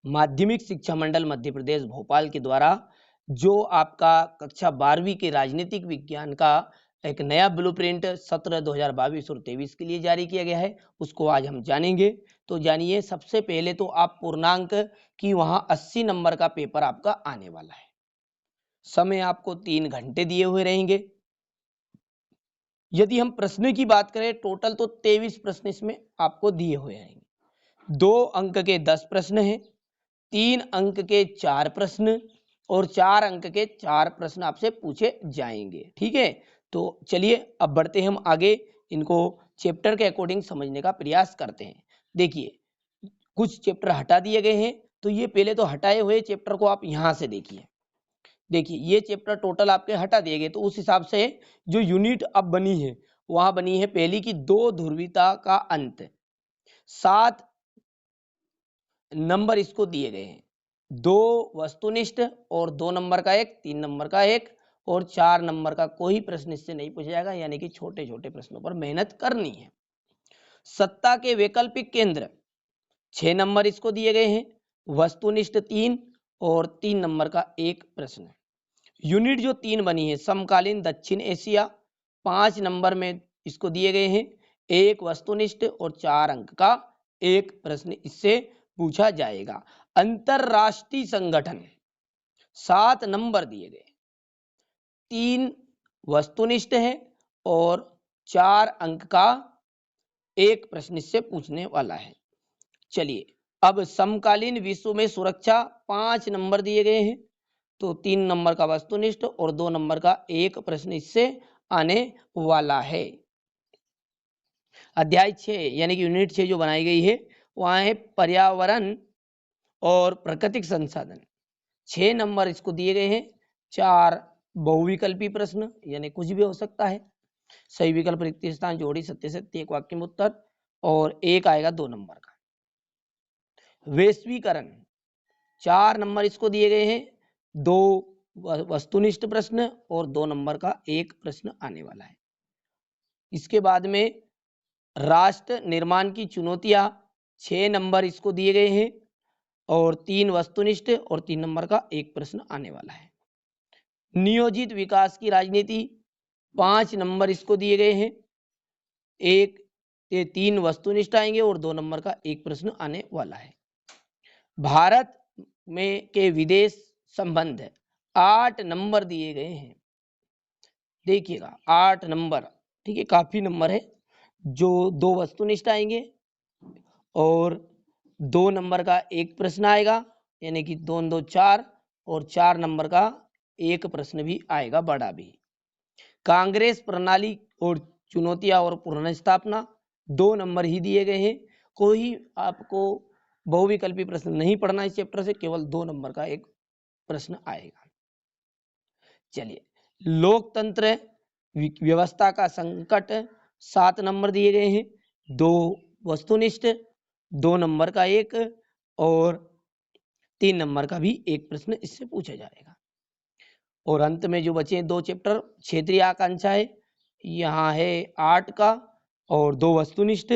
माध्यमिक शिक्षा मंडल मध्य प्रदेश भोपाल के द्वारा जो आपका कक्षा 12वीं के राजनीतिक विज्ञान का एक नया ब्लूप्रिंट सत्र 2022 और 23 के लिए जारी किया गया है, उसको आज हम जानेंगे। तो जानिए, सबसे पहले तो आप पूर्णांक की वहां 80 नंबर का पेपर आपका आने वाला है। समय आपको 3 घंटे दिए हुए रहेंगे। यदि हम प्रश्न की बात करें, टोटल तो 23 प्रश्न इसमें आपको दिए हुए हैं। 2 अंक के 10 प्रश्न हैं, 3 अंक के 4 प्रश्न और 4 अंक के 4 प्रश्न आपसे पूछे जाएंगे। ठीक है, तो चलिए अब बढ़ते हैं हम आगे, इनको चैप्टर के अकॉर्डिंग समझने का प्रयास करते हैं। देखिए, कुछ चैप्टर हटा दिए गए हैं, तो ये पहले तो हटाए हुए चैप्टर को आप यहां से देखिए। ये चैप्टर टोटल आपके हटा दिए गए, तो उस हिसाब से जो यूनिट अब बनी है वहां बनी है पहली की 2 ध्रुवीयता का अंत। 7 नंबर इसको दिए गए हैं, 2 वस्तुनिष्ठ और 2 नंबर का एक, 3 नंबर का एक और 4 नंबर का कोई प्रश्न इससे नहीं पूछा जाएगा, यानी कि छोटे छोटे प्रश्नों पर मेहनत करनी है। सत्ता के वैकल्पिक केंद्र 6 नंबर इसको दिए गए हैं, वस्तुनिष्ठ 3 और 3 नंबर का एक प्रश्न। यूनिट जो 3 बनी है, समकालीन दक्षिण एशिया 5 नंबर में इसको दिए गए हैं, एक वस्तुनिष्ठ और 4 अंक का एक प्रश्न इससे पूछा जाएगा। अंतरराष्ट्रीय संगठन 7 नंबर दिए गए, 3 वस्तुनिष्ठ है और 4 अंक का एक प्रश्न इससे पूछने वाला है। चलिए, अब समकालीन विश्व में सुरक्षा 5 नंबर दिए गए हैं, तो 3 नंबर का वस्तुनिष्ठ और 2 नंबर का एक प्रश्न इससे आने वाला है। अध्याय 6 यानी कि यूनिट 6 जो बनाई गई है वहां है पर्यावरण और प्राकृतिक संसाधन। 6 नंबर इसको दिए गए हैं, 4 बहुविकल्पी प्रश्न यानी कुछ भी हो सकता है, सही विकल्प रिक्त स्थान जोड़ी सत्य सत्य एक वाक्य में उत्तर, और एक आएगा 2 नंबर का। वैश्वीकरण 4 नंबर इसको दिए गए हैं, 2 वस्तुनिष्ठ प्रश्न और 2 नंबर का एक प्रश्न आने वाला है। इसके बाद में राष्ट्र निर्माण की चुनौतियां 6 नंबर इसको दिए गए हैं और 3 वस्तुनिष्ठ और 3 नंबर का एक प्रश्न आने वाला है। नियोजित विकास की राजनीति 5 नंबर इसको दिए गए हैं, 3 वस्तुनिष्ठ आएंगे और 2 नंबर का एक प्रश्न आने वाला है। भारत में के विदेश संबंध 8 नंबर दिए गए हैं। देखिएगा 8 नंबर, ठीक है, काफी नंबर है। जो 2 वस्तुनिष्ठ आएंगे और 2 नंबर का एक प्रश्न आएगा, यानी कि 2 2 4 और 4 नंबर का एक प्रश्न भी आएगा, बड़ा भी। कांग्रेस प्रणाली और चुनौतियां और पुनर्स्थापना 2 नंबर ही दिए गए हैं। कोई आपको बहुविकल्पी प्रश्न नहीं पढ़ना इस चैप्टर से, केवल 2 नंबर का एक प्रश्न आएगा। चलिए, लोकतंत्र व्यवस्था का संकट 7 नंबर दिए गए हैं, 2 वस्तुनिष्ठ, 2 नंबर का एक और 3 नंबर का भी एक प्रश्न इससे पूछा जाएगा। और अंत में जो बचे 2 चैप्टर, क्षेत्रीय आकांक्षाएं, यहाँ है 8 का और 2 वस्तुनिष्ठ,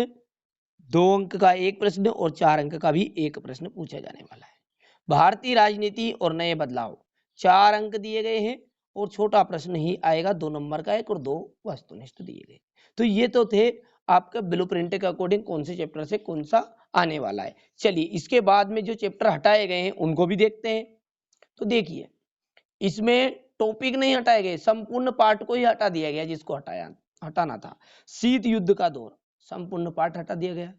2 अंक का एक प्रश्न और 4 अंक का भी एक प्रश्न पूछा जाने वाला है। भारतीय राजनीति और नए बदलाव 4 अंक दिए गए हैं और छोटा प्रश्न ही आएगा, 2 नंबर का एक और 2 वस्तुनिष्ठ दिए गए। तो ये तो थे आपका ब्लूप्रिंट के अकॉर्डिंग कौन से चैप्टर से कौन सा आने वाला है। चलिए, इसके बाद में जो चैप्टर हटाए गए हैं उनको भी देखते हैं। तो देखिए, इसमें टॉपिक नहीं हटाए गए, संपूर्ण पाठ को ही हटा दिया गया जिसको हटाना था। शीत युद्ध का दौर संपूर्ण पाठ हटा दिया गया।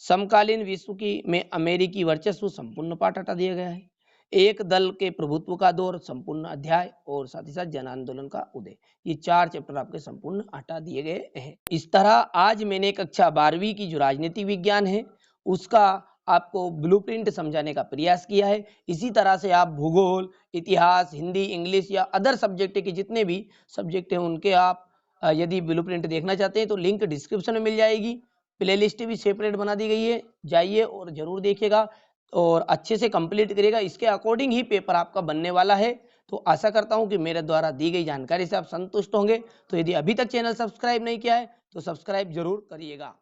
समकालीन विश्व की में अमेरिकी वर्चस्व संपूर्ण पाठ हटा दिया गया है। एक दल के प्रभुत्व का दौर संपूर्ण अध्याय और साथ ही साथ जन आंदोलन का उदय, ये 4 चैप्टर आपके संपूर्ण हटा दिए गए हैं। इस तरह आज मैंने कक्षा 12वीं की जो राजनीतिक विज्ञान है उसका आपको ब्लूप्रिंट समझाने का प्रयास किया है। इसी तरह से आप भूगोल, इतिहास, हिंदी, इंग्लिश या अदर सब्जेक्ट के जितने भी सब्जेक्ट हैं उनके आप यदि ब्लूप्रिंट देखना चाहते हैं तो लिंक डिस्क्रिप्शन में मिल जाएगी। प्लेलिस्ट भी सेपरेट बना दी गई है, जाइए और जरूर देखिएगा और अच्छे से कंप्लीट करिएगा। इसके अकॉर्डिंग ही पेपर आपका बनने वाला है। तो आशा करता हूं कि मेरे द्वारा दी गई जानकारी से आप संतुष्ट होंगे। तो यदि अभी तक चैनल सब्सक्राइब नहीं किया है तो सब्सक्राइब जरूर करिएगा।